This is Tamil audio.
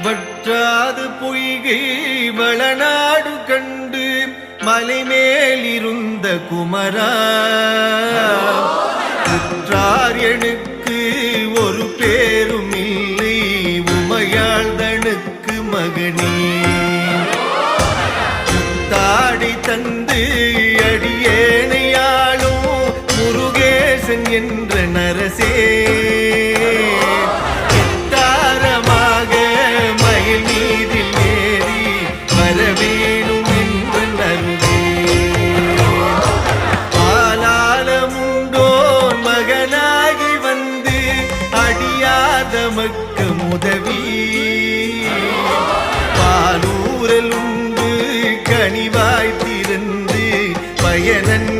வற்றாது பொய்கை வளநாடு கண்டு மலைமேலிருந்த குமரா உற்றார் எனக்கு ஒரு பேரும் இல்லை உமையாள்தனுக்கு மகனே தாடி தந்து அடியேனையாளும் முருகேசன் என்ற நரசே தாரமாக மயில் மீதில் ஏறி வரவேணும் என்று நருவே ஆலாலமுண்டோன் மகனாகி வந்து அடியாத மக்க உதவி பாலூரல் உண்டு கனிவாய் திறந்து பயனன்